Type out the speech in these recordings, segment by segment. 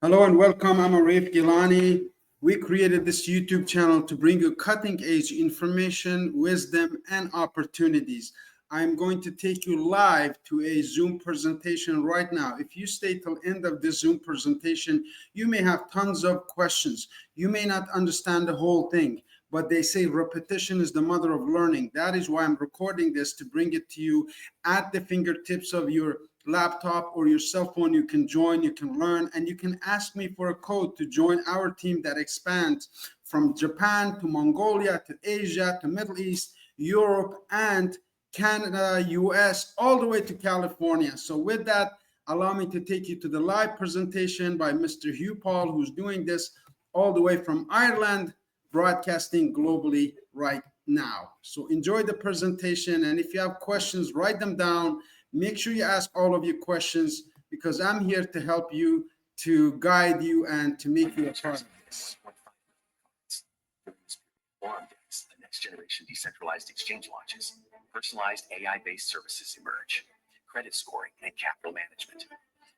Hello and welcome. I'm Arif Gilany. We created this YouTube channel to bring you cutting edge information, wisdom, and opportunities. I'm going to take you live to a Zoom presentation right now. If you stay till end of this Zoom presentation, you may have tons of questions. You may not understand the whole thing, but they say repetition is the mother of learning. That is why I'm recording this to bring it to you at the fingertips of your laptop or your cell phone. You can join, you can learn, and you can ask me for a code to join our team that expands from Japan to Mongolia to Asia to Middle East, Europe, and Canada, US, all the way to California. So with that, allow me to take you to the live presentation by Mr. Hugh Paul, who's doing this all the way from Ireland, broadcasting globally right now. So enjoy the presentation, and if you have questions, write them down. Make sure you ask all of your questions because I'm here to help you, to guide you, and to make you a part of this. The next generation decentralized exchange launches. Personalized AI-based services emerge. Credit scoring and capital management.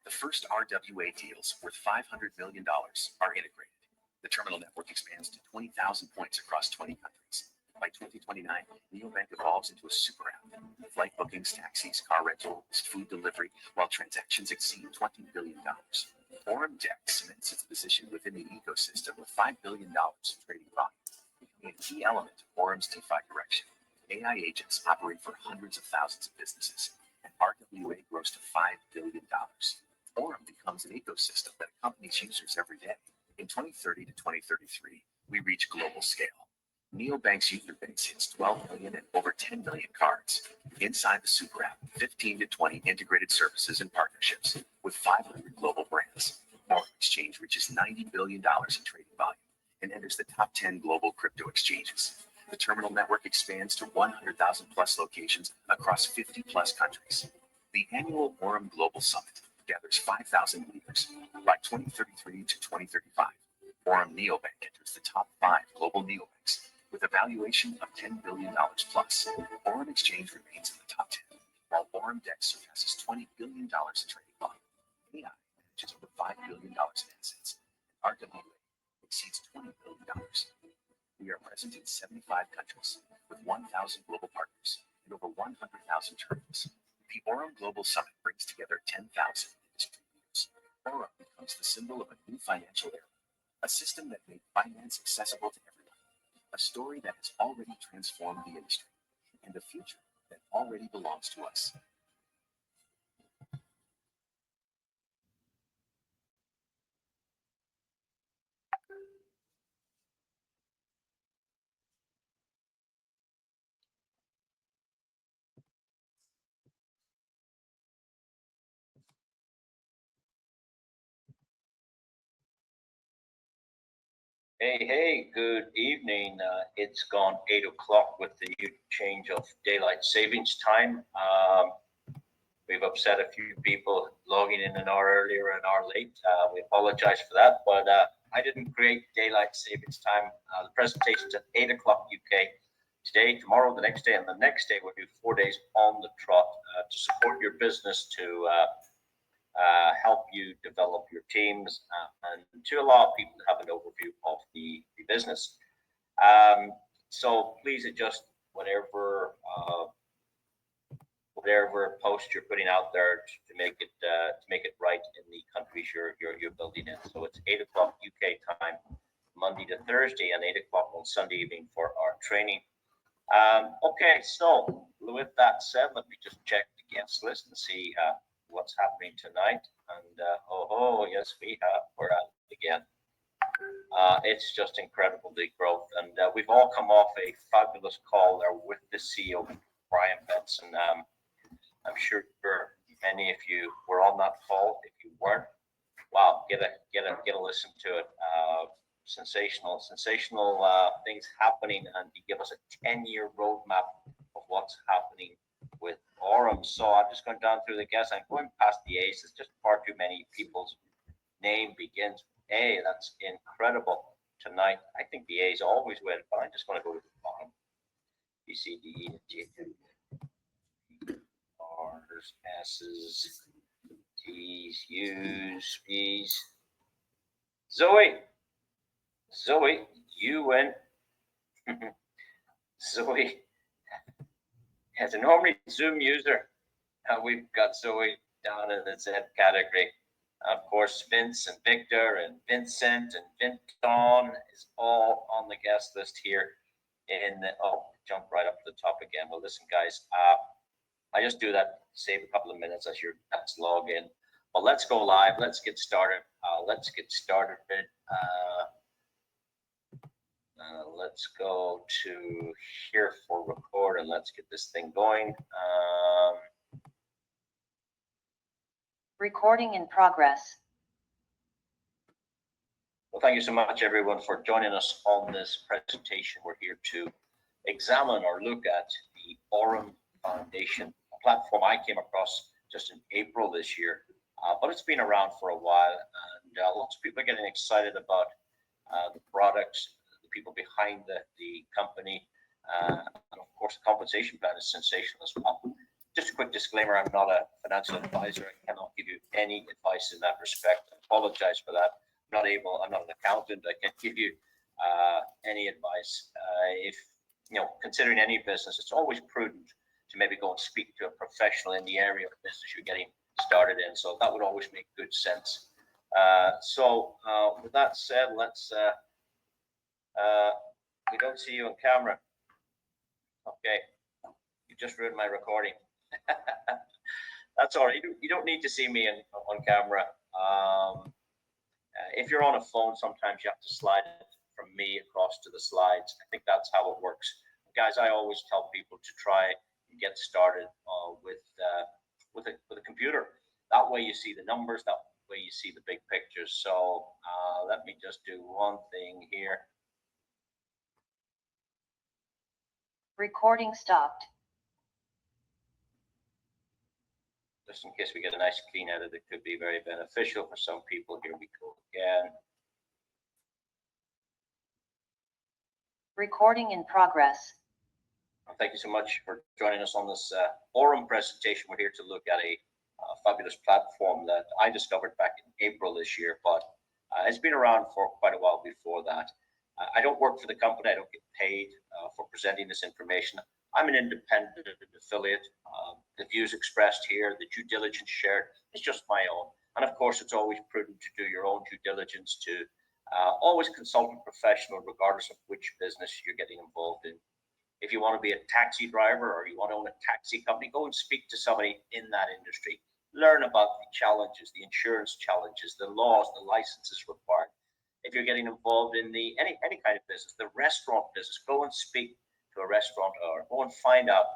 The first RWA deals worth $500 million are integrated. The terminal network expands to 20,000 points across 20 countries. By 2029, Neobank evolves into a super app. Flight bookings, taxis, car rentals, food delivery, while transactions exceed $20 billion. Aurum cements its position within the ecosystem with $5 billion in trading volume. A key element of Aurum's DeFi direction. AI agents operate for hundreds of thousands of businesses, and RWA grows to $5 billion. Aurum becomes an ecosystem that accompanies users every day. In 2030 to 2033, we reach global scale. Neobank's user base hits 12 million and over 10 million cards. Inside the super app, 15 to 20 integrated services and partnerships with 500 global brands. Aurum Exchange reaches $90 billion in trading volume and enters the top 10 global crypto exchanges. The terminal network expands to 100,000 plus locations across 50 plus countries. The annual Aurum Global Summit gathers 5,000 leaders. By 2033 to 2035, Aurum Neobank enters the top 5 global neobanks with a valuation of $10 billion plus. Aurum Exchange remains in the top 10, while Aurum Dex surpasses $20 billion in trading volume. AI manages over $5 billion in assets, and RWA exceeds $20 billion. We are present in 75 countries with 1,000 global partners and over 100,000 terminals. The Aurum Global Summit brings together 10,000 industry leaders. Aurum becomes the symbol of a new financial era, a system that made finance accessible to everyone. A story that has already transformed the industry, and a future that already belongs to us. Hey, good evening. It's gone 8 o'clock with the new change of daylight savings time. We've upset a few people logging in an hour earlier, an hour late. We apologize for that, but I didn't create daylight savings time. The presentation's at 8 o'clock UK today, tomorrow, the next day, and the next day. We'll do 4 days on the trot to support your business, to help you develop your teams, and to allow people to have an overview of the business. So please adjust whatever post you're putting out there to make it right in the countries you're building in. So it's 8 o'clock UK time, Monday to Thursday, and 8 o'clock on Sunday evening for our training. Okay, so with that said, let me just check the guest list and see what's happening tonight. And yes, we're at it again. It's just incredible, the growth, and we've all come off a fabulous call there with the CEO, Brian Benson. I'm sure many of you were on that call. If you weren't, wow, get a listen to it. Sensational things happening, and he gave us a 10-year roadmap of what's happening with Aurum. So I'm just going down through the guests. I'm going past the A's. It's just far too many people's name begins with A. That's incredible tonight. I think the A's always win, but I'm just going to go to the bottom. B, C, D, E, G, R's, S's, use fees. Zoe, you win. Zoe, as a normally Zoom user, we've got Zoe down in the Z category. Of course, Vince and Victor and Vincent and Vinton is all on the guest list here. Jump right up to the top again. Well, listen, guys, I just do that, save a couple of minutes as your guys log in. But let's go live. Let's get started. Let's go to here for record and let's get this thing going. Recording in progress. Well, thank you so much, everyone, for joining us on this presentation. We're here to examine or look at the Aurum Foundation, a platform I came across just in April this year, but it's been around for a while, and lots of people are getting excited about the products, the people behind the company, and of course, the compensation plan is sensational as well. Just a quick disclaimer, I'm not a financial advisor. I cannot give you any advice in that respect. I apologize for that. I'm not an accountant. I can't give you any advice. If, considering any business, it's always prudent to maybe go and speak to a professional in the area of business you're getting started in. So that would always make good sense. With that said, we don't see you on camera. Okay, you just ruined my recording. That's all right. You don't need to see me on camera. If you're on a phone, sometimes you have to slide it from me across to the slides. I think that's how it works. Guys, I always tell people to try and get started with a computer. That way you see the numbers, that way you see the big pictures. So let me just do one thing here. Recording stopped. Just in case we get a nice clean edit, it could be very beneficial for some people. Here we go again. Recording in progress. Thank you so much for joining us on this Aurum presentation. We're here to look at a fabulous platform that I discovered back in April this year, but it's been around for quite a while before that. I don't work for the company. I don't get paid for presenting this information. I'm an independent affiliate. The views expressed here, the due diligence shared, is just my own. And of course, it's always prudent to do your own due diligence, to always consult a professional, regardless of which business you're getting involved in. If you want to be a taxi driver or you want to own a taxi company, go and speak to somebody in that industry. Learn about the challenges, the insurance challenges, the laws, the licenses required. If you're getting involved in any kind of business, the restaurant business, go and speak to a restaurant or go and find out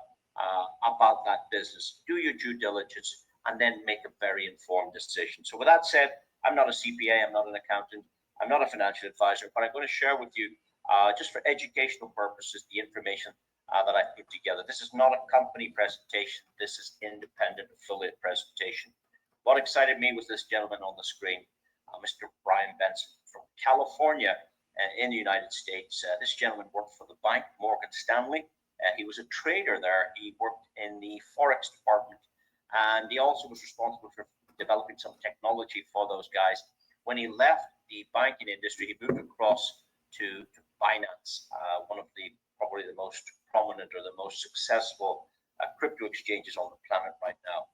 about that business. Do your due diligence and then make a very informed decision. So with that said, I'm not a CPA, I'm not an accountant, I'm not a financial advisor, but I'm going to share with you just for educational purposes the information that I put together. This is not a company presentation. This is independent affiliate presentation. What excited me was this gentleman on the screen, Mr. Brian Benson from California in the United States. This gentleman worked for the bank, Morgan Stanley. He was a trader there. He worked in the Forex department, and he also was responsible for developing some technology for those guys. When he left the banking industry, he moved across to Binance, one of probably the most prominent or the most successful crypto exchanges on the planet right now.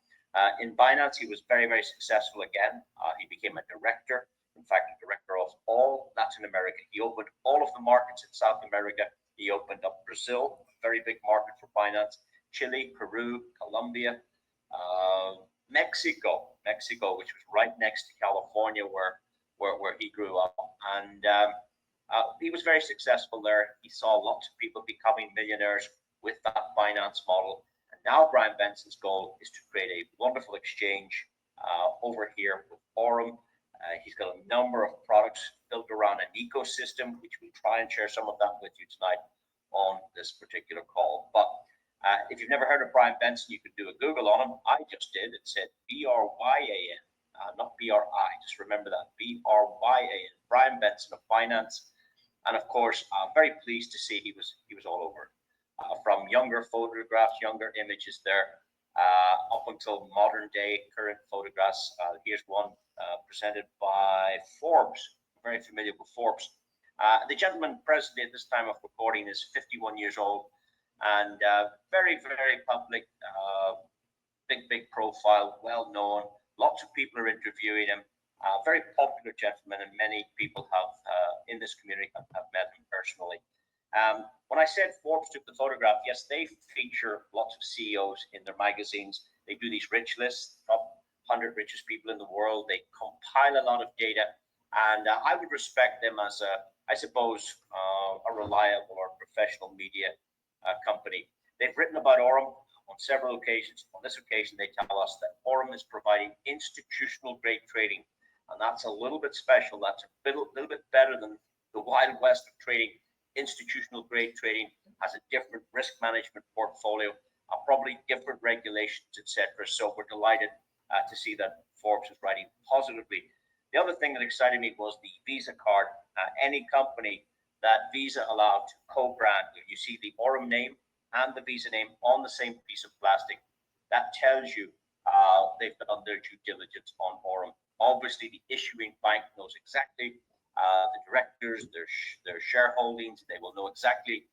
In Binance, he was very, very successful again. He became a director, in fact, a director of all Latin America. He opened all of the markets in South America. He opened up Brazil, a very big market for Binance, Chile, Peru, Colombia, Mexico, which was right next to California, where he grew up. And he was very successful there. He saw lots of people becoming millionaires with that Binance model. And now Brian Benson's goal is to create a wonderful exchange over here with Aurum. He's got a number of products built around an ecosystem, which we'll try and share some of that with you tonight on this particular call. But if you've never heard of Brian Benson, you could do a Google on him. I just did. It said B-R-Y-A-N, not B-R-I. Just remember that, B-R-Y-A-N. Brian Benson of Finance. And of course, I'm very pleased to see he was all over. From younger photographs, younger images there. up until modern day current photographs. Here's one presented by Forbes. I'm very familiar with Forbes. The gentleman present at this time of recording is 51 years old and very, very public, big profile, well known. Lots of people are interviewing him. Very popular gentleman, and many people have in this community have met him personally. When I said Forbes took the photograph, yes, they feature lots of CEOs in their magazines. They do these rich lists, top 100 richest people in the world. They compile a lot of data, and I would respect them as I suppose, a reliable or professional media company. They've written about Aurum on several occasions. On this occasion, they tell us that Aurum is providing institutional grade trading, and that's a little bit special. That's a little bit better than the Wild West of trading. Institutional grade trading has a different risk management portfolio, probably different regulations, etc. So we're delighted to see that Forbes is writing positively. The other thing that excited me was the Visa card. Any company that Visa allowed to co-brand, you see the Aurum name and the Visa name on the same piece of plastic, that tells you they've done their due diligence on Aurum. Obviously, the issuing bank knows exactly the directors, their shareholdings. They will know exactly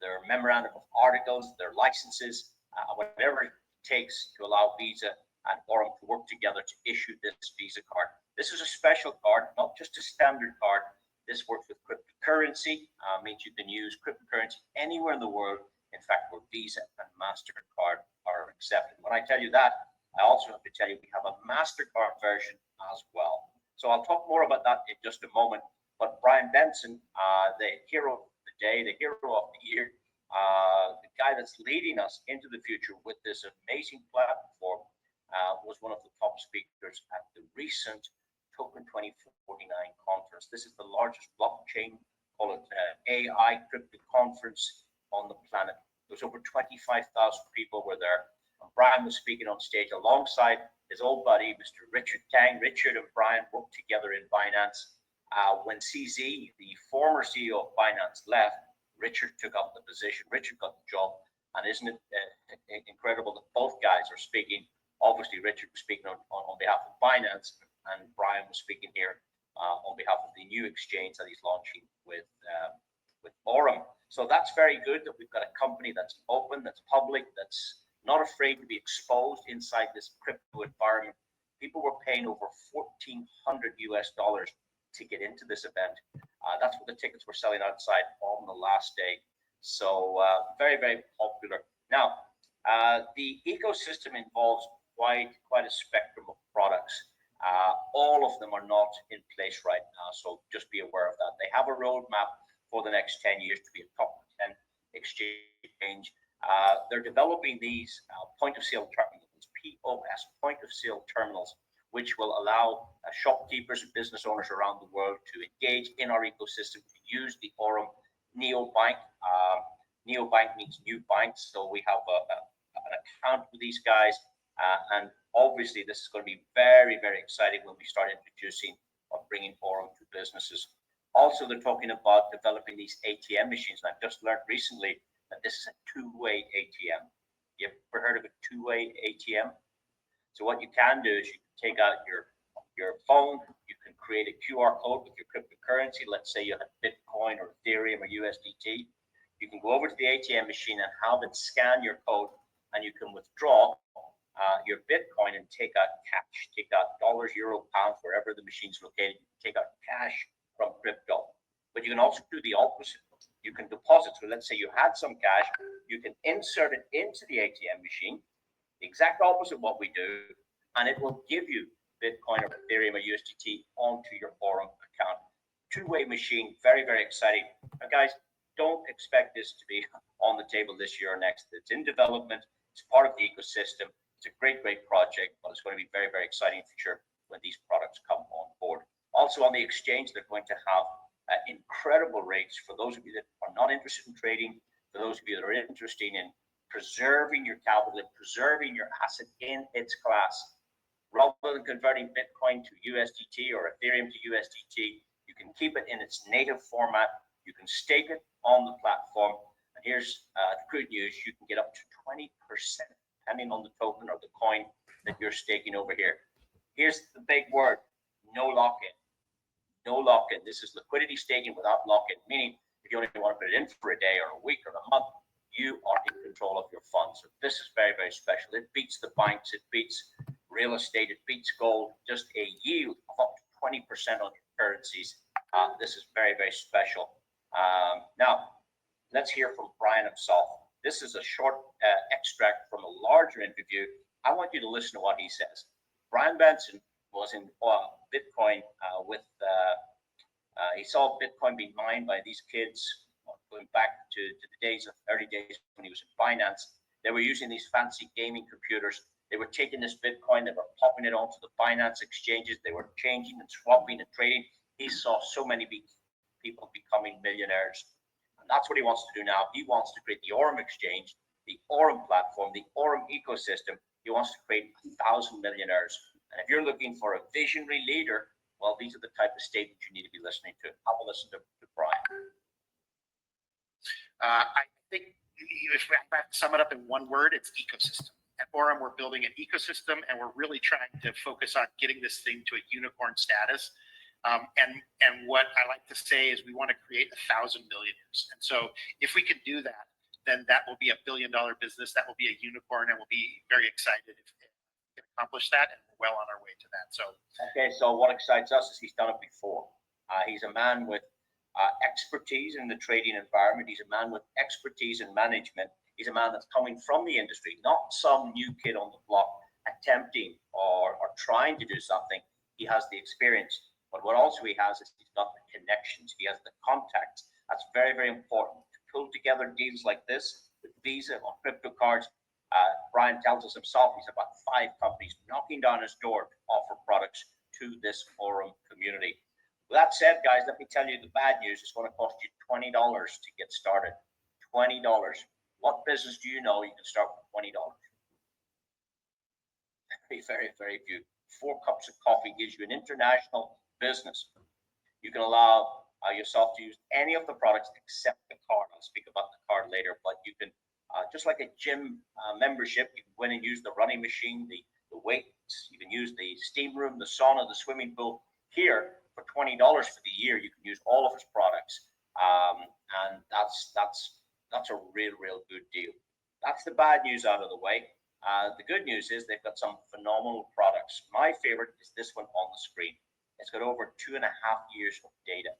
their memorandum of articles, their licenses, whatever it takes to allow Visa and Aurum to work together to issue this Visa card. This is a special card, not just a standard card. This works with cryptocurrency, means you can use cryptocurrency anywhere in the world. In fact, where Visa and MasterCard are accepted. When I tell you that, I also have to tell you we have a MasterCard version as well. So I'll talk more about that in just a moment. But Brian Benson, the hero of the day, the hero of the year, the guy that's leading us into the future with this amazing platform, was one of the top speakers at the recent Token 2049 conference. This is the largest blockchain, call it AI crypto conference on the planet. There was over 25,000 people were there. Brian was speaking on stage alongside his old buddy, Mr. Richard Tang. Richard and Brian worked together in Binance. When CZ, the former CEO of Binance, left, Richard took up the position. Richard got the job. And isn't it incredible that both guys are speaking? Obviously, Richard was speaking on behalf of Binance, and Brian was speaking here on behalf of the new exchange that he's launching with Aurum. So that's very good that we've got a company that's open, that's public, that's not afraid to be exposed inside this crypto environment. People were paying over $1,400 to get into this event. That's what the tickets were selling outside on the last day. So very, very popular. Now, the ecosystem involves quite a spectrum of products. All of them are not in place right now, so just be aware of that. They have a roadmap for the next 10 years to be a top 10 exchange. They're developing these point-of-sale terminals, POS, point-of-sale terminals, which will allow shopkeepers and business owners around the world to engage in our ecosystem, to use the Aurum Neobank. Neobank means new banks, so we have an account with these guys. And obviously, this is going to be very, very exciting when we start introducing or bringing Aurum to businesses. Also, they're talking about developing these ATM machines. And I've just learned recently that this is a two-way ATM. You ever heard of a two-way ATM? So what you can do is you can take out your phone, you can create a QR code with your cryptocurrency. Let's say you have Bitcoin or Ethereum or USDT. You can go over to the ATM machine and have it scan your code, and you can withdraw your Bitcoin and take out cash, take out dollars, euro, pounds, wherever the machine's located. You can take out cash from crypto. But you can also do the opposite. You can deposit. So let's say you had some cash, you can insert it into the ATM machine, the exact opposite of what we do, and it will give you Bitcoin or Ethereum or USDT onto your Aurum account. Two-way machine, very, very exciting. Now, guys, don't expect this to be on the table this year or next. It's in development. It's part of the ecosystem. It's a great, great project, but it's going to be very, very exciting future when these products come on board. Also on the exchange, they're going to have incredible rates for those of you that are not interested in trading, for those of you that are interested in preserving your capital and preserving your asset in its class. Rather than converting Bitcoin to USDT or Ethereum to USDT, you can keep it in its native format. You can stake it on the platform. And here's the good news. You can get up to 20%, depending on the token or the coin that you're staking over here. Here's the big word, no lock-in. No lock-in. This is liquidity staking without lock-in, meaning if you only want to put it in for a day or a week or a month, you are in control of your funds. So this is very, very special. It beats the banks, it beats real estate, it beats gold, just a yield of up to 20% on your currencies. This is very, very special. Now, let's hear from Brian himself. This is a short extract from a larger interview. I want you to listen to what he says. Brian Benson was in Bitcoin he saw Bitcoin being mined by these kids going back to the early days when he was in finance. They were using these fancy gaming computers. They were taking this Bitcoin, they were popping it onto the finance exchanges. They were changing and swapping and trading. He saw so many people becoming millionaires. And that's what he wants to do now. He wants to create the Aurum exchange, the Aurum platform, the Aurum ecosystem. He wants to create 1,000 millionaires. And if you're looking for a visionary leader, well, these are the type of statements you need to be listening to. Have a listen to Brian. I think if I have to sum it up in one word, it's ecosystem. At Aurum, we're building an ecosystem, and we're really trying to focus on getting this thing to a unicorn status. And what I like to say is we want to create 1,000 millionaires. And so if we can do that, then that will be $1 billion business. That will be a unicorn, and we'll be very excited if we can accomplish that. And we're well on our way to that. So okay, so what excites us is he's done it before. He's a man with expertise in the trading environment. He's a man with expertise in management. He's a man that's coming from the industry, not some new kid on the block attempting or trying to do something. He has the experience, but what also he has is he's got the connections. He has the contacts. That's very, very important to pull together deals like this with Visa on crypto cards. Brian tells us himself he's about 5 companies knocking down his door to offer products to this Aurum community. With that said, guys, let me tell you the bad news. It's going to cost you $20 to get started. $20. What business do you know you can start with $20? Very, very, very few. 4 cups of coffee gives you an international business. You can allow yourself to use any of the products except the card. I'll speak about the card later, but you can, just like a gym membership, you can go in and use the running machine, the weights, you can use the steam room, the sauna, the swimming pool. Here, for $20 for the year, you can use all of his products. And that's a real good deal. That's the bad news out of the way. The good news is they've got some phenomenal products. My favorite is this one on the screen. It's got over 2.5 years of data.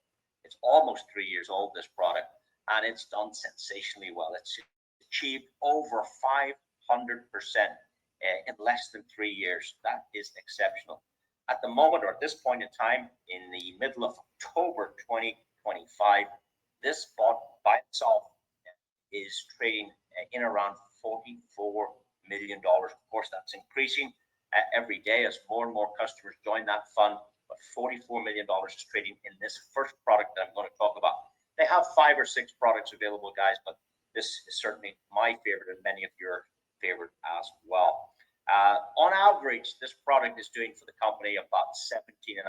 It's almost 3 years old, this product, and it's done sensationally well. It's achieved over 500% in less than 3 years. That is exceptional. At the moment, or at this point in time, in the middle of October 2025, this bot by itself is trading in around $44 million. Of course, that's increasing every day as more and more customers join that fund. But $44 million is trading in this first product that I'm going to talk about. They have 5 or 6 products available, guys, but this is certainly my favorite and many of your favorite as well. On average, this product is doing for the company about 17.5%.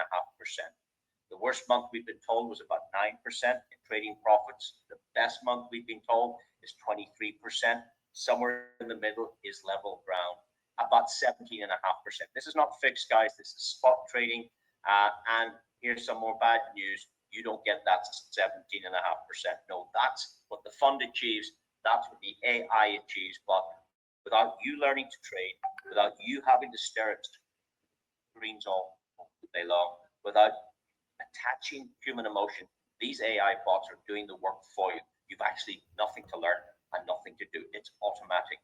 The worst month we've been told was about 9% in trading profits. The best month we've been told is 23%. Somewhere in the middle is level ground, about 17.5%. This is not fixed, guys. This is spot trading. And here's some more bad news. You don't get that 17.5%. No, that's what the fund achieves. That's what the AI achieves. But without you learning to trade, without you having to stare at screens all day long, without attaching human emotion, these AI bots are doing the work for you. You've actually nothing to learn and nothing to do. It's automatic.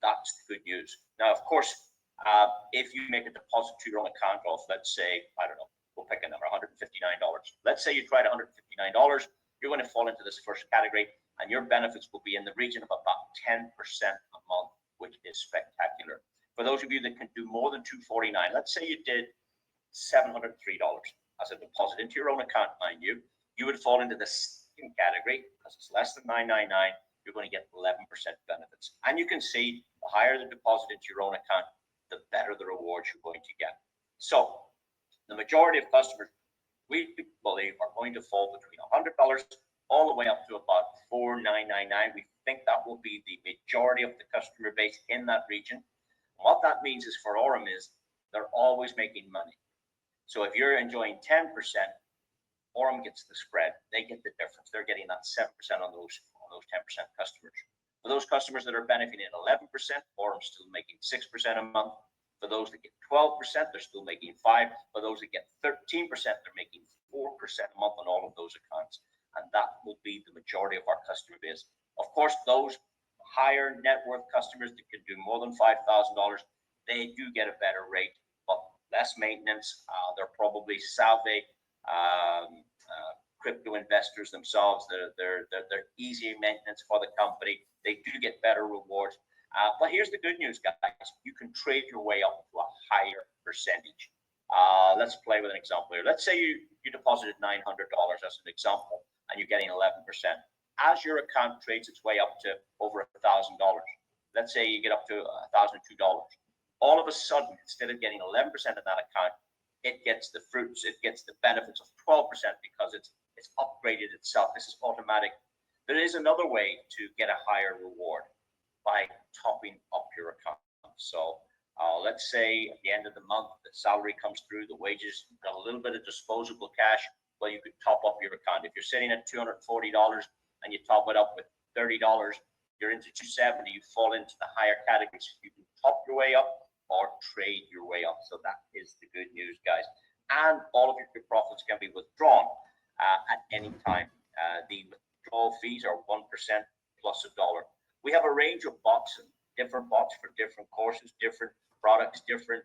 That's the good news. Now, of course, if you make a deposit to your own account of, let's say, I don't know, we'll pick a number, $159. Let's say you tried $159. You're going to fall into this first category, and your benefits will be in the region of about 10% a month, which is spectacular. For those of you that can do more than $249, let's say you did $703 as a deposit into your own account, mind you, you would fall into the second category because it's less than $999. You're going to get 11% benefits. And you can see the higher the deposit into your own account, the better the rewards you're going to get. So the majority of customers, we believe, are going to fall between $100 all the way up to about $4,999. We think that will be the majority of the customer base in that region. What that means is for Aurum is they're always making money. So if you're enjoying 10%, Aurum gets the spread. They get the difference. They're getting that 7% on those 10% customers. For those customers that are benefiting at 11%, Aurum's still making 6% a month. For those that get 12%, they're still making 5%. For those that get 13%, they're making 4% a month on all of those accounts. And that will be the majority of our customer base. Of course, those higher net worth customers that can do more than $5,000, they do get a better rate, but less maintenance. They're probably savvy crypto investors themselves. They're easy maintenance for the company. They do get better rewards. But here's the good news, guys. You can trade your way up to a higher percentage. Let's play with an example here. Let's say you deposited $900 as an example, and you're getting 11%. As your account trades its way up to over $1,000, let's say you get up to $1,002, all of a sudden, instead of getting 11% in that account, it gets the fruits, it gets the benefits of 12% because it's upgraded itself. This is automatic. There is another way to get a higher reward by topping up your account. So let's say at the end of the month, the salary comes through, the wages, you've got a little bit of disposable cash. Well, you could top up your account. If you're sitting at $240 and you top it up with $30, you're into $270, you fall into the higher categories. You can top your way up or trade your way up. So that is the good news, guys. And all of your profits can be withdrawn at any time. The withdrawal fees are 1% plus $1. We have a range of bots, and different bots for different courses, different products, different.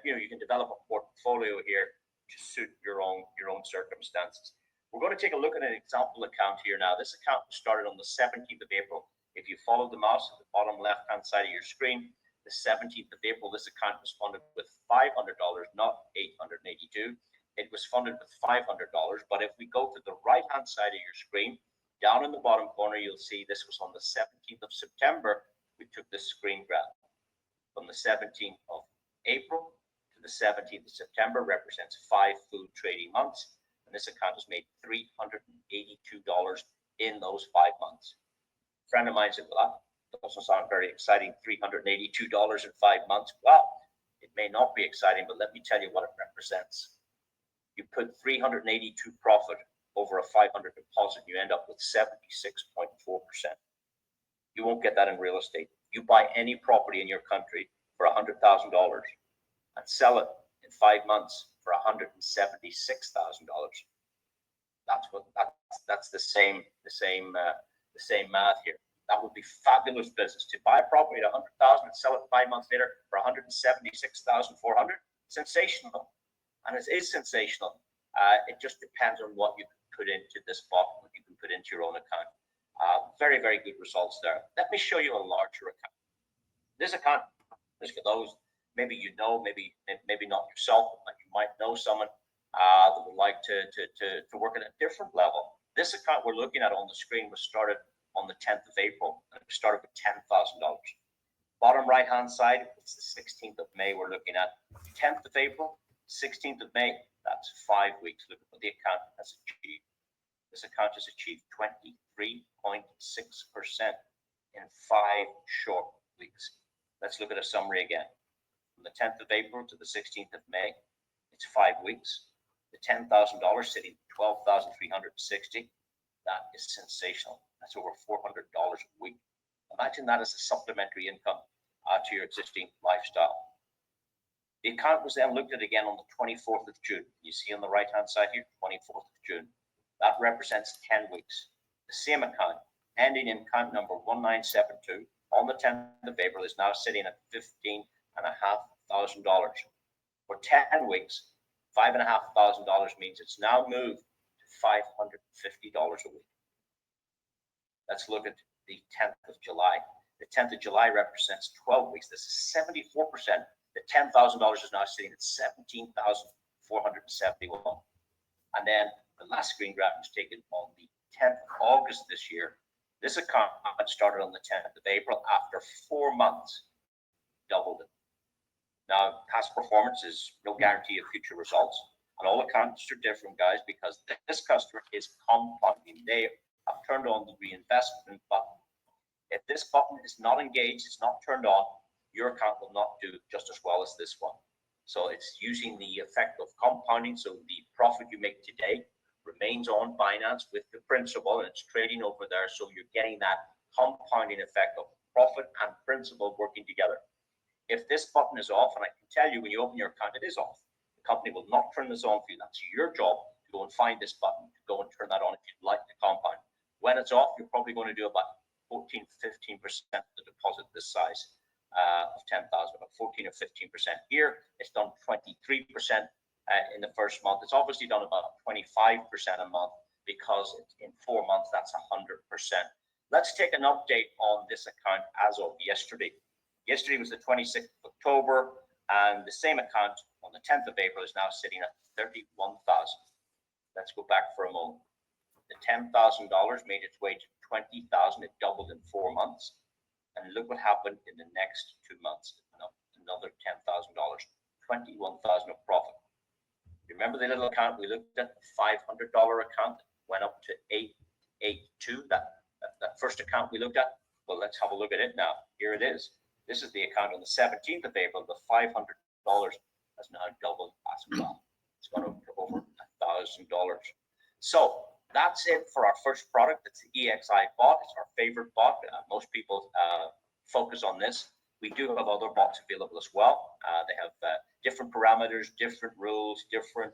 You can develop a portfolio here to suit your own circumstances. We're going to take a look at an example account here now. This account was started on the 17th of April. If you follow the mouse at the bottom left-hand side of your screen, the 17th of April, this account was funded with $500, not $882. It was funded with $500. But if we go to the right-hand side of your screen, down in the bottom corner, you'll see this was on the 17th of September. We took this screen grab. From the 17th of April to the 17th of September represents 5 full trading months. And this account has made $382 in those 5 months. A friend of mine said, well, that doesn't sound very exciting, $382 in 5 months. Well, it may not be exciting, but let me tell you what it represents. You put 382 profit over a 500 deposit, you end up with 76.4%. You won't get that in real estate. You buy any property in your country for $100,000 and sell it in 5 months for $176,000. That's the same math here. That would be fabulous business to buy a property at $100,000 and sell it 5 months later for $176,400. Sensational, and it is sensational. It just depends on what you put into this bot, what you can put into your own account. Very, very good results there. Let me show you a larger account. This account is for those maybe you know, maybe not yourself, but you might know someone that would like to work at a different level. This account we're looking at on the screen was started on the 10th of April, and it started with $10,000. Bottom right-hand side, it's the 16th of May we're looking at. 10th of April, 16th of May, that's 5 weeks. Look at what the account has achieved. This account has achieved 23.6% in 5 short weeks. Let's look at a summary again. From the 10th of April to the 16th of May, it's 5 weeks. The $10,000 sitting at $12,360. That is sensational. That's over $400 a week. Imagine that as a supplementary income to your existing lifestyle. The account was then looked at again on the 24th of June. You see on the right-hand side here, 24th of June. That represents 10 weeks. The same account, ending in account number 1972, on the 10th of April, is now sitting at $15,500. For 10 weeks, $5,500 means it's now moved to $550 a week. Let's look at the 10th of July. The 10th of July represents 12 weeks. This is 74%. The $10,000 is now sitting at $17,471. And then the last screen grab was taken on the 10th of August this year. This account started on the 10th of April. After 4 months, doubled it. Now, past performance is no guarantee of future results. And all accounts are different, guys, because this customer is compounding. They have turned on the reinvestment button If this button is not engaged, it's not turned on, your account will not do just as well as this one. So it's using the effect of compounding. So the profit you make today remains on Binance with the principal, and it's trading over there. So you're getting that compounding effect of profit and principal working together. If this button is off, and I can tell you when you open your account, it is off. The company will not turn this on for you. That's your job to go and find this button, to go and turn that on if you'd like to compound. When it's off, you're probably going to do about 14, 15% of the deposit this size of 10,000, about 14 or 15% here. It's done 23% in the first month. It's obviously done about 25% a month because in 4 months, that's 100%. Let's take an update on this account as of yesterday. Yesterday was the 26th of October, and the same account on the 10th of April is now sitting at 31,000. Let's go back for a moment. The $10,000 made its way to 20,000. It doubled in 4 months. And look what happened in the next 2 months. Another $10,000, 21,000 of profit. Remember the little account we looked at, the $500 account that went up to 882, that first account we looked at? Well, let's have a look at it now. Here it is. This is the account on the 17th of April. The $500 has now doubled as well. It's gone up to over $1,000. So that's it for our first product. It's the EXI bot. It's our favorite bot. Most people focus on this. We do have other bots available as well. They have different parameters, different rules, different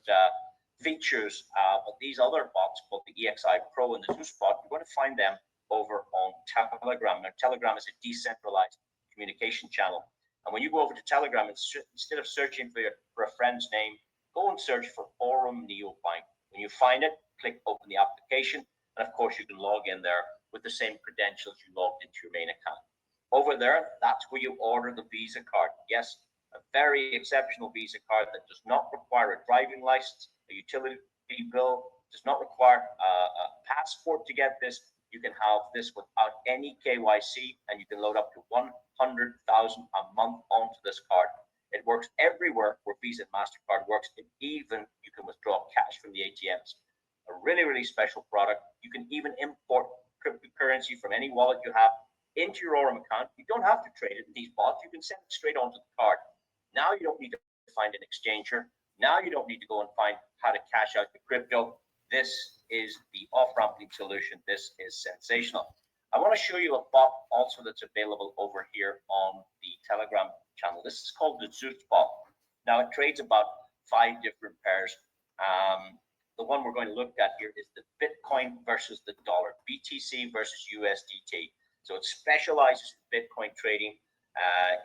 features. But these other bots called the EXI Pro and the Zeus bot, you're going to find them over on Telegram. Now, Telegram is a decentralized communication channel. And when you go over to Telegram, instead of searching for a friend's name, go and search for Aurum Neobank. When you find it, click open the application. And of course, you can log in there with the same credentials you logged into your main account. Over there, that's where you order the Visa card. Yes, a very exceptional Visa card that does not require a driving license, a utility bill, does not require a passport to get this. You can have this without any KYC, and you can load up to 100,000 a month onto this card. It works everywhere where Visa and MasterCard works, and even you can withdraw cash from the ATMs. A really, really special product. You can even import cryptocurrency from any wallet you have into your Aurum account. You don't have to trade it in these bots. You can send it straight onto the card. Now you don't need to find an exchanger. Now you don't need to go and find how to cash out the crypto. This is the off-ramping solution. This is sensational. I want to show you a bot also that's available over here on the Telegram channel. This is called the Zeus bot. Now it trades about 5 different pairs. The one we're going to look at here is the Bitcoin versus the dollar, BTC versus USDT. So it specializes in Bitcoin trading.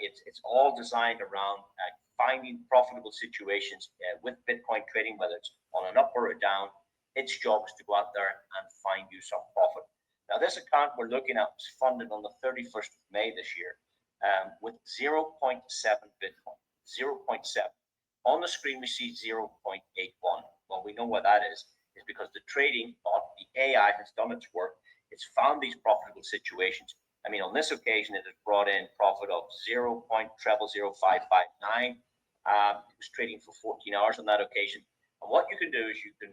It's all designed around finding profitable situations with Bitcoin trading, whether it's on an up or a down. Its job is to go out there and find you some profit. Now, this account we're looking at was funded on the 31st of May this year with 0.7 Bitcoin, 0.7. On the screen, we see 0.81. Well, we know what that is. It's because the trading bot, the AI, has done its work. It's found these profitable situations. I mean, on this occasion, it has brought in profit of 0.00559. It was trading for 14 hours on that occasion. And what you can do is you can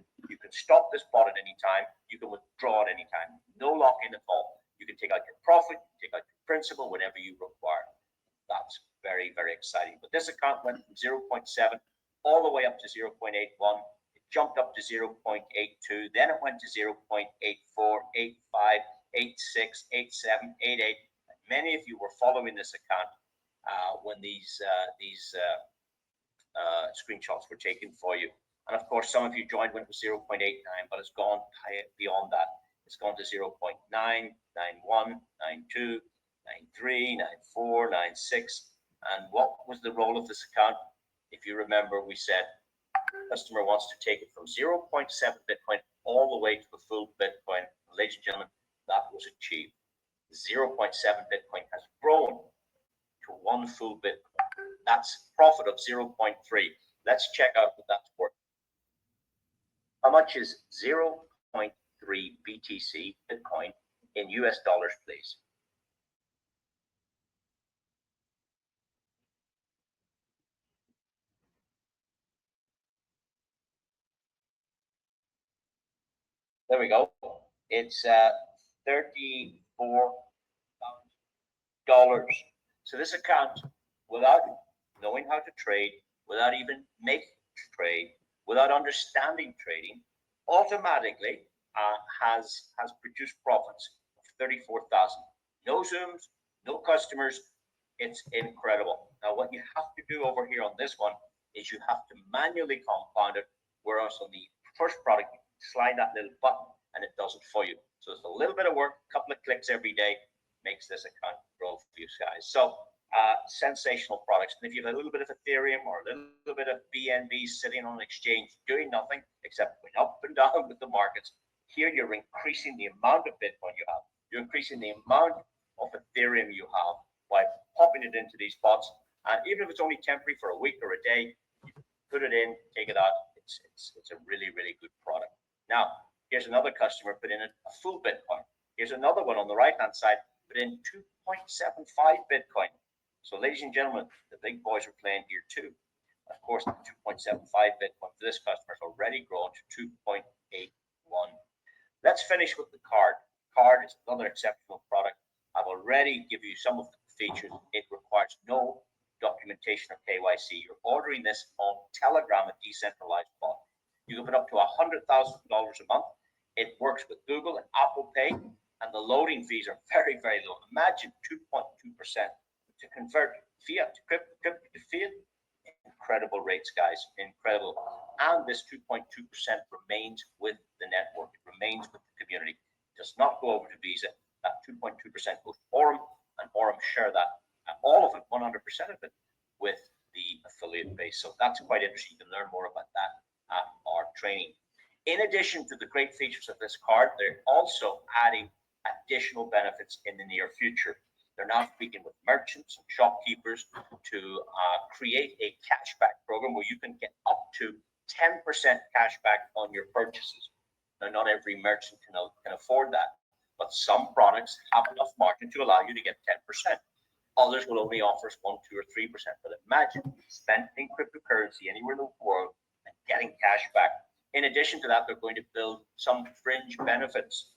stop this bot at any time. You can withdraw at any time. No lock-in at all. You can take out your profit, take out your principal whenever you require. That's very, very exciting. But this account went from 0.7 all the way up to 0.81. It jumped up to 0.82. Then it went to 0.84, 85, 86, 87, 88. Many of you were following this account when these screenshots were taken for you. And of course, some of you joined when it was 0.89, but it's gone beyond that. It's gone to 0.9, 91, 92, 93, 94, 96. And what was the role of this account? If you remember, we said the customer wants to take it from 0.7 Bitcoin all the way to the full Bitcoin. Ladies and gentlemen, that was achieved. 0.7 Bitcoin has grown to 1 full Bitcoin. That's profit of 0.3. Let's check out what that's worth. How much is 0.3 BTC Bitcoin in US dollars, please? There we go. It's 34,000 So this account, without knowing how to trade, without even making a trade, without understanding trading, automatically has produced profits of 34,000. No Zooms, no customers. It's incredible. Now, what you have to do over here on this one is you have to manually compound it, whereas on the first product, you slide that little button and it does it for you. So it's a little bit of work, a couple of clicks every day makes this account grow for you guys. So sensational products. And if you have a little bit of Ethereum or a little bit of BNB sitting on an exchange doing nothing except going up and down with the markets, here you're increasing the amount of Bitcoin you have. You're increasing the amount of Ethereum you have by popping it into these pots. And even if it's only temporary for a week or a day, you put it in, take it out. It's a really, really good product. Now, here's another customer put in a full Bitcoin. Here's another one on the right-hand side, put in 2.75 Bitcoin. So, ladies and gentlemen, the big boys are playing here too. Of course, the 2.75 Bitcoin for this customer has already grown to 2.81. Let's finish with the card. Card is another exceptional product. I've already given you some of the features. It requires no documentation or KYC. You're ordering this on Telegram, a decentralized bot. You can put up to $100,000 a month. It works with Google and Apple Pay, and the loading fees are very, very low. Imagine 2.2% to convert fiat to crypto to fiat. Incredible rates, guys, incredible. And this 2.2% remains with the network. It remains with the community. It does not go over to Visa. That 2.2% goes to Aurum, and Aurum share that, all of it, 100% of it, with the affiliate base. So that's quite interesting. You can learn more about that at our training. In addition to the great features of this card, they're also adding additional benefits in the near future. They're now speaking with merchants and shopkeepers to create a cashback program where you can get up to 10% cashback on your purchases. Now, not every merchant can afford that, but some products have enough margin to allow you to get 10%. Others will only offer us 1%, 2%, or 3%. But imagine spending cryptocurrency anywhere in the world and getting cash back. In addition to that, they're going to build some fringe benefits,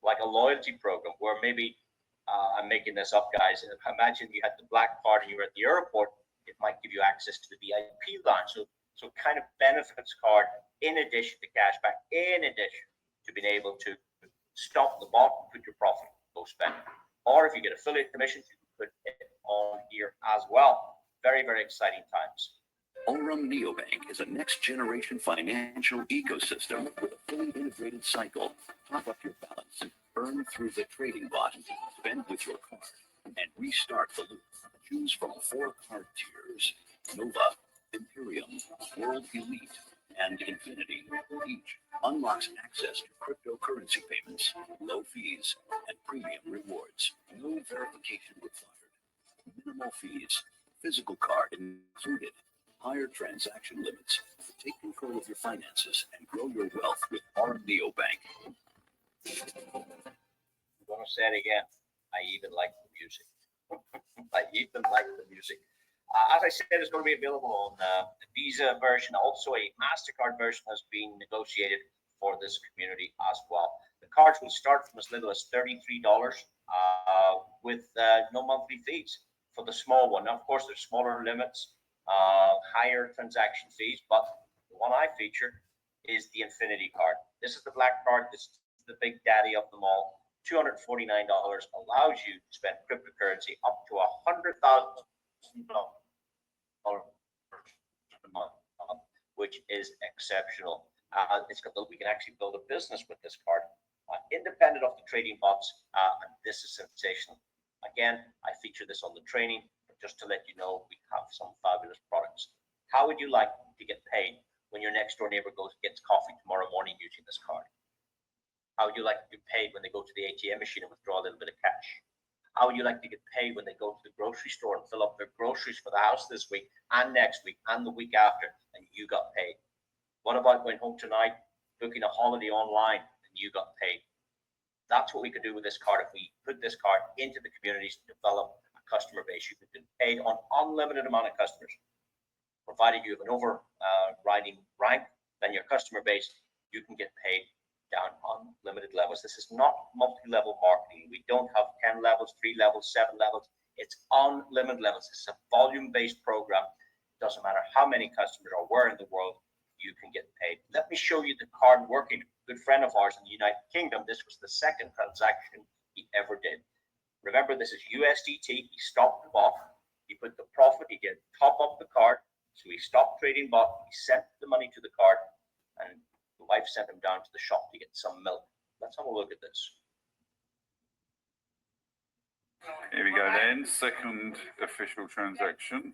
like a loyalty program, where maybe I'm making this up, guys. Imagine you had the black card and you were at the airport. It might give you access to the VIP lounge. So kind of benefits card in addition to cashback, in addition to being able to stop the bot and put your profit, go spend. Or if you get affiliate commissions, you can put it on here as well. Very, very exciting times. Aurum Neobank is a next-generation financial ecosystem with a fully integrated cycle. Top up your balance and earn through the trading bot, spend with your card, and restart the loop. Choose from 4 card tiers: Nova, Imperium, World Elite, and Infinity. Each unlocks access to cryptocurrency payments, low fees, and premium rewards. No verification required. Minimal fees. Physical card included. Higher transaction limits. Take control of your finances and grow your wealth with Aurum Neobank. I'm going to say it again. I even like the music. I even like the music. As I said, it's going to be available on the Visa version. Also, a MasterCard version has been negotiated for this community as well. The cards will start from as little as $33 with no monthly fees for the small one. Now, of course, there's smaller limits, higher transaction fees, but the one I feature is the Infinity card. This is the black card. This is the big daddy of them all. $249 allows you to spend cryptocurrency up to $100,000 a month, which is exceptional. We can actually build a business with this card, independent of the trading bots, and this is sensational. Again, I feature this on the training, but just to let you know, we have some fabulous products. How would you like to get paid when your next door neighbor gets coffee tomorrow morning using this card? How would you like to get paid when they go to the ATM machine and withdraw a little bit of cash? How would you like to get paid when they go to the grocery store and fill up their groceries for the house this week and next week and the week after, and you got paid? What about going home tonight, booking a holiday online, and you got paid? That's what we could do with this card. If we put this card into the communities to develop a customer base, you could get paid on unlimited amount of customers. Provided you have an overriding rank, then your customer base, you can get paid down on limited levels. This is not multi-level marketing. We don't have 10 levels, 3 levels, 7 levels. It's unlimited levels. It's a volume-based program. It doesn't matter how many customers or where in the world, you can get paid. Let me show you the card working. A good friend of ours in the United Kingdom, this was the second transaction he ever did. Remember, this is USDT. He stopped the bot. He put the profit. He did top up the card. So he stopped trading bot. He sent the money to the card, and the wife sent him down to the shop to get some milk. Let's have a look at this. Here we go then, second official transaction.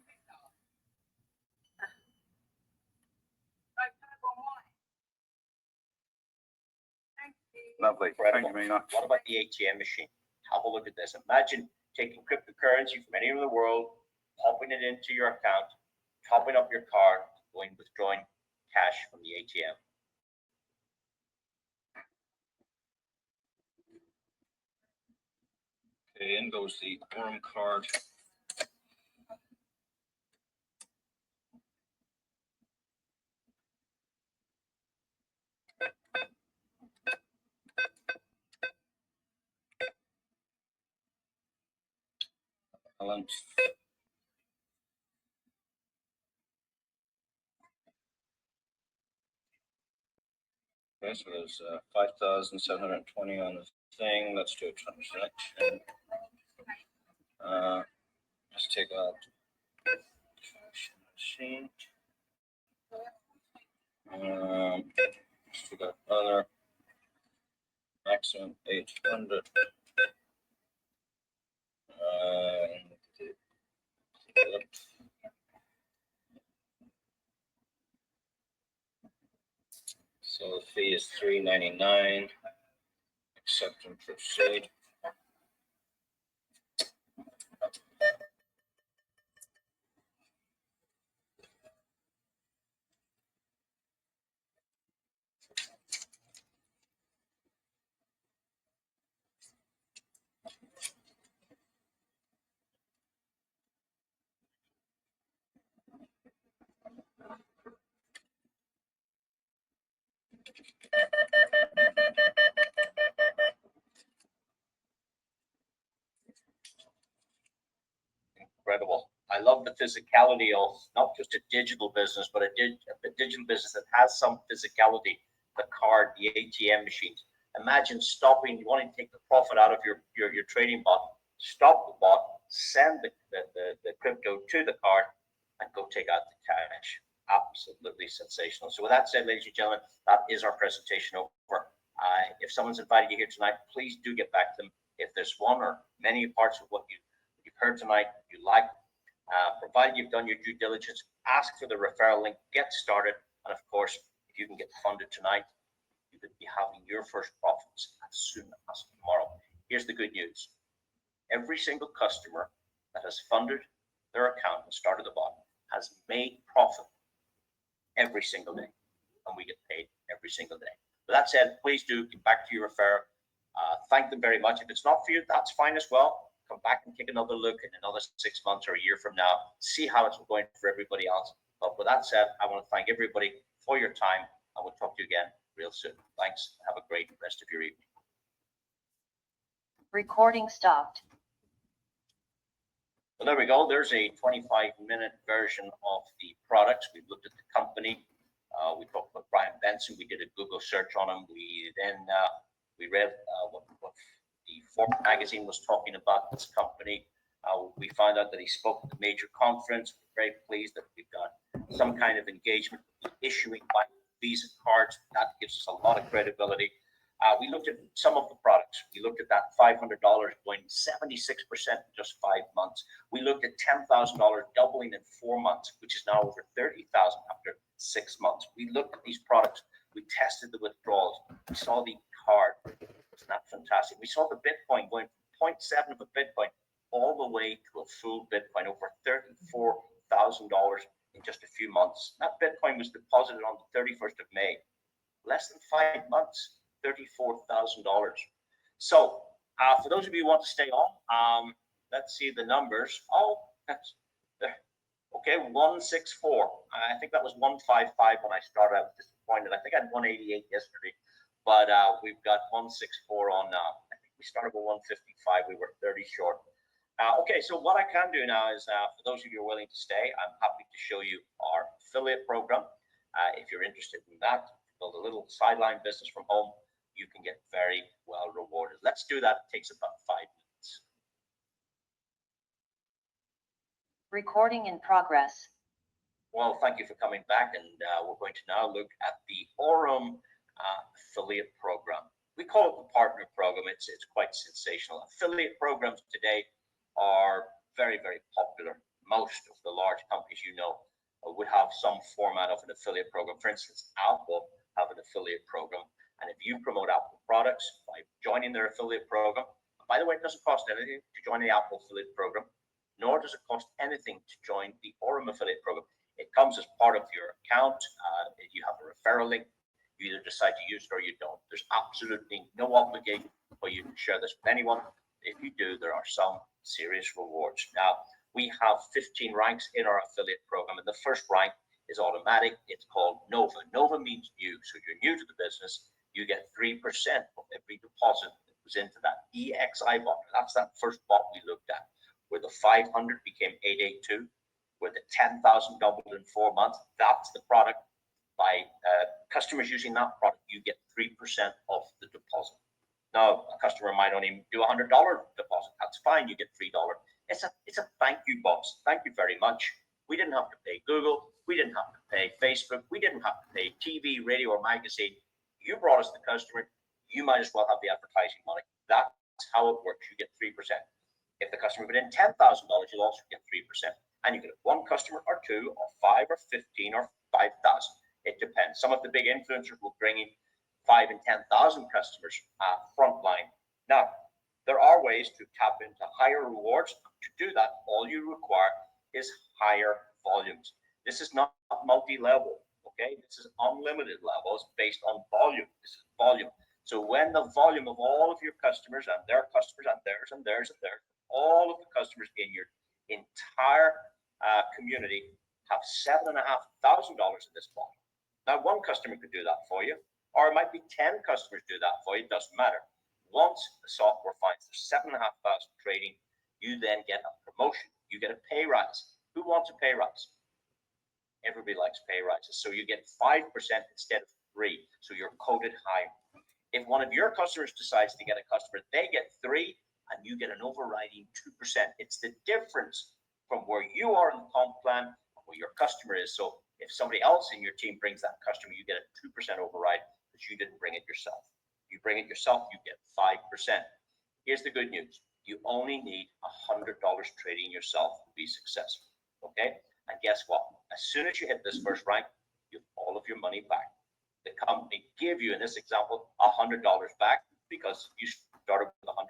Lovely, thank you very much. What about the ATM machine? Have a look at this. Imagine taking cryptocurrency from anywhere in the world, popping it into your account, topping up your card, withdrawing cash from the ATM. Okay, in goes the Aurum card. Balance. Okay, so there's 5,720 on the thing. Let's do a transaction. Let's take out machine. Let's take out other. Maximum 800. So the fee is $3.99. Accept and proceed. Incredible. I love the physicality of not just a digital business, but a digital business that has some physicality. The card, the ATM machines. Imagine stopping. You want to take the profit out of your trading bot. Stop the bot. Send the crypto to the card, and go take out the cash. Absolutely sensational. So with that said, ladies and gentlemen, that is our presentation over. If someone's invited you here tonight, please do get back to them. If there's one or many parts of what you've heard tonight you like, provided you've done your due diligence, ask for the referral link, get started, and of course, if you can get funded tonight, you could be having your first profits as soon as tomorrow. Here's the good news. Every single customer that has funded their account and started the bot has made profit every single day, and we get paid every single day. With that said, please do get back to your referrer. Thank them very much. If it's not for you, that's fine as well. Come back and take another look in another 6 months or a year from now. See how it's going for everybody else. But with that said, I want to thank everybody for your time. I will talk to you again real soon. Thanks. Have a great rest of your evening. Recording stopped. Well, there we go. There's a 25-minute version of the products. We've looked at the company. We talked about Brian Benson. We did a Google search on him. We then we read what the Forbes magazine was talking about this company. We found out that he spoke at the major conference. We're very pleased that we've got some kind of engagement with the issuing by Visa cards. That gives us a lot of credibility. We looked at some of the products. We looked at that $500 going 76% in just 5 months. We looked at $10,000 doubling in 4 months, which is now over $30,000 after 6 months. We looked at these products. We tested the withdrawals. We saw the card. Isn't that fantastic? We saw the Bitcoin going from 0.7 of a Bitcoin all the way to a full Bitcoin, over $34,000 in just a few months. That Bitcoin was deposited on the 31st of May. Less than 5 months, $34,000. So for those of you who want to stay on, let's see the numbers. Oh, that's okay, 164. I think that was 155 when I started. I was disappointed. I think I had 188 yesterday, but we've got 164 on now. I think we started with 155. We were 30 short. Okay, so what I can do now is, for those of you who are willing to stay, I'm happy to show you our affiliate program. If you're interested in that, build a little sideline business from home, you can get very well rewarded. Let's do that. It takes about 5 minutes. Recording in progress. Well, thank you for coming back, and we're going to now look at the Aurum affiliate program. We call it the partner program. It's quite sensational. Affiliate programs today are very, very popular. Most of the large companies, would have some format of an affiliate program. For instance, Apple have an affiliate program, and if you promote Apple products by joining their affiliate program, by the way, it doesn't cost anything to join the Apple affiliate program, nor does it cost anything to join the Aurum affiliate program. It comes as part of your account. You have a referral link. You either decide to use it or you don't. There's absolutely no obligation for you to share this with anyone. If you do, there are some serious rewards. Now, we have 15 ranks in our affiliate program, and the first rank is automatic. It's called Nova. Nova means new. So you're new to the business, you get 3% of every deposit that goes into that EXI bot. That's that first bot we looked at, where the 500 became 882, where the 10,000 doubled in 4 months. That's the product. By customers using that product, you get 3% of the deposit. Now, a customer might only do $100 deposit. That's fine. You get $3. It's a thank you box. Thank you very much. We didn't have to pay Google. We didn't have to pay Facebook. We didn't have to pay TV, radio, or magazine. You brought us the customer. You might as well have the advertising money. That's how it works. You get 3%. If the customer put in $10,000, you'll also get 3%. And you get one customer or two or 5 or 15 or 5,000. It depends. Some of the big influencers will bring in 5 and 10,000 customers frontline. Now, there are ways to tap into higher rewards. To do that, all you require is higher volumes. This is not multi-level, okay? This is unlimited levels based on volume. This is volume. So when the volume of all of your customers and their customers and theirs and theirs and theirs, all of the customers in your entire community have $7,500 in this bot. Now, one customer could do that for you, or it might be 10 customers do that for you. It doesn't matter. Once the software finds there's 7,500 trading, you then get a promotion. You get a pay rise. Who wants a pay rise? Everybody likes pay rises. So you get 5% instead of 3%. So you're coded higher. If one of your customers decides to get a customer, they get 3% and you get an overriding 2%. It's the difference from where you are in the comp plan and where your customer is. So if somebody else in your team brings that customer, you get a 2% override because you didn't bring it yourself. You bring it yourself, you get 5%. Here's the good news. You only need $100 trading yourself to be successful, okay? And guess what? As soon as you hit this first rank, you have all of your money back. The company give you, in this example, $100 back because you started with $100.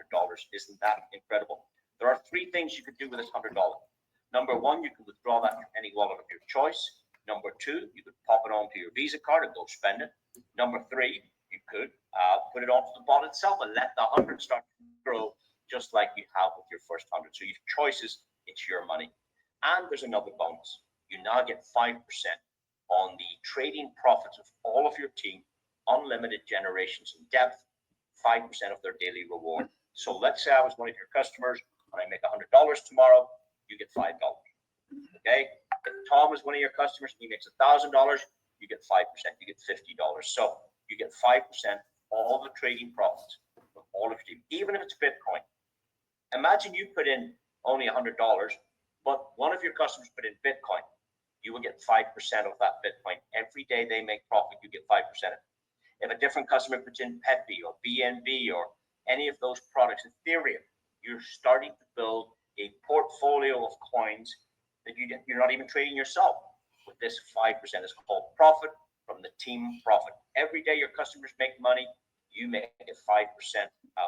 Isn't that incredible? There are 3 things you could do with this $100. Number 1, you can withdraw that from any wallet of your choice. Number 2, you could pop it onto your Visa card and go spend it. Number 3, you could put it onto the bot itself and let the 100 start to grow just like you have with your first 100. So you have choices, it's your money. And there's another bonus. You now get 5% on the trading profits of all of your team, unlimited generations in depth, 5% of their daily reward. So let's say I was one of your customers and I make $100 tomorrow, you get $5. Okay? If Tom is one of your customers and he makes $1,000, you get 5%, you get $50. So you get 5% all the trading profits of all of your team, even if it's Bitcoin. Imagine you put in only $100, but one of your customers put in Bitcoin. You will get 5% of that Bitcoin. Every day they make profit, you get 5% of it. If a different customer puts in Pepe or BNB or any of those products, Ethereum, you're starting to build a portfolio of coins that you're not even trading yourself. With this 5% is called profit from the team profit. Every day your customers make money, you make a 5%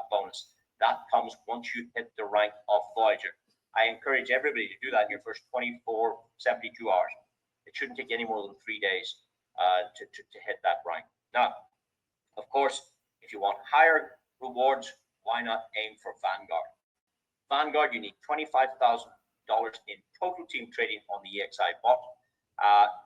bonus. That comes once you hit the rank of Voyager. I encourage everybody to do that in your first 24, 72 hours. It shouldn't take any more than 3 days to hit that rank. Now, of course, if you want higher rewards, why not aim for Vanguard? Vanguard, you need $25,000 in total team trading on the EXI bot.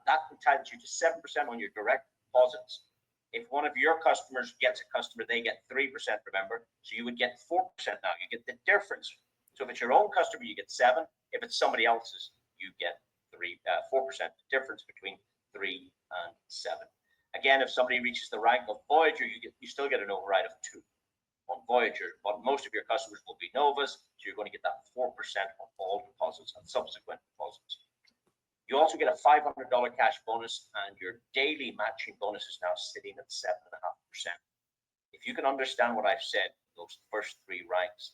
That entitles you to 7% on your direct deposits. If one of your customers gets a customer, they get 3%, remember? So you would get 4% now. You get the difference So if it's your own customer, you get 7. If it's somebody else's, you get 4%. Difference between 3 and 7. Again, if somebody reaches the rank of Voyager, you still get an override of 2 on Voyager, but most of your customers will be Novas, so you're going to get that 4% on all deposits and subsequent deposits. You also get a $500 cash bonus, and your daily matching bonus is now sitting at 7.5%. If you can understand what I've said, those first 3 ranks,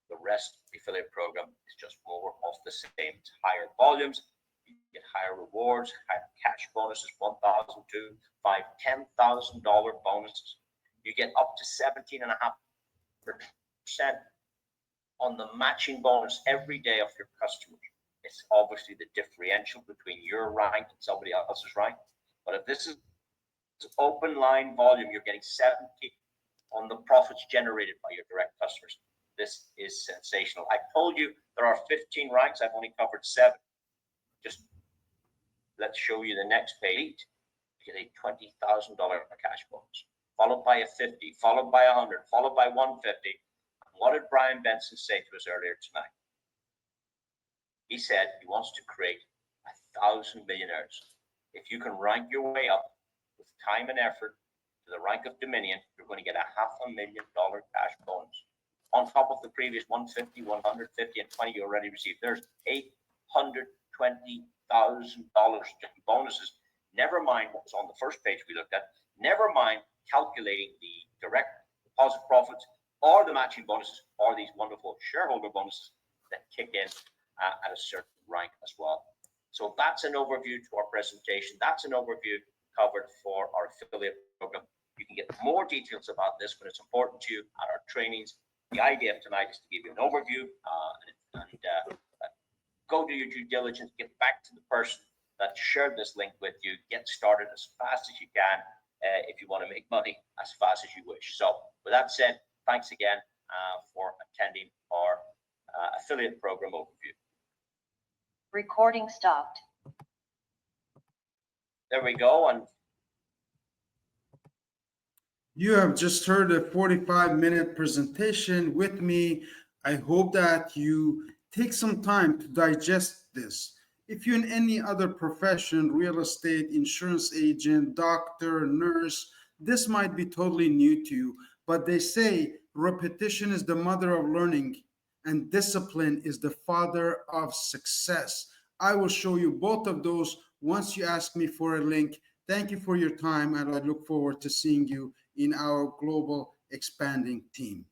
the rest of the affiliate program is just more of the same. It's higher volumes, you get higher rewards, higher cash bonuses, $1,000, $2,000, $5,000, $10,000 bonuses. You get up to 17.5% on the matching bonus every day of your customers. It's obviously the differential between your rank and somebody else's rank. But if this is open line volume, you're getting 70 on the profits generated by your direct customers. This is sensational. I told you there are 15 ranks. I've only covered 7. Just let's show you the next page. You get a $20,000 cash bonus, followed by a 50, followed by 100, followed by 150. What did Brian Benson say to us earlier tonight? He said he wants to create 1,000 millionaires. If you can rank your way up with time and effort to the rank of Dominion, you're going to get a $500,000 cash bonus on top of the previous 150, 150, and 20 you already received. There's $820,000 bonuses. Never mind what was on the first page we looked at. Never mind calculating the direct deposit profits or the matching bonuses or these wonderful shareholder bonuses that kick in at a certain rank as well. So that's an overview to our presentation. That's an overview covered for our affiliate program. You can get more details about this when it's important to you at our trainings. The idea of tonight is to give you an overview and go do your due diligence, get back to the person that shared this link with you, get started as fast as you can if you want to make money as fast as you wish. So with that said, thanks again for attending our affiliate program overview. Recording stopped. There we go. And You have just heard a 45-minute presentation with me. I hope that you take some time to digest this. If you're in any other profession, real estate, insurance agent, doctor, nurse, this might be totally new to you, but they say repetition is the mother of learning and discipline is the father of success. I will show you both of those once you ask me for a link. Thank you for your time, and I look forward to seeing you in our global expanding team.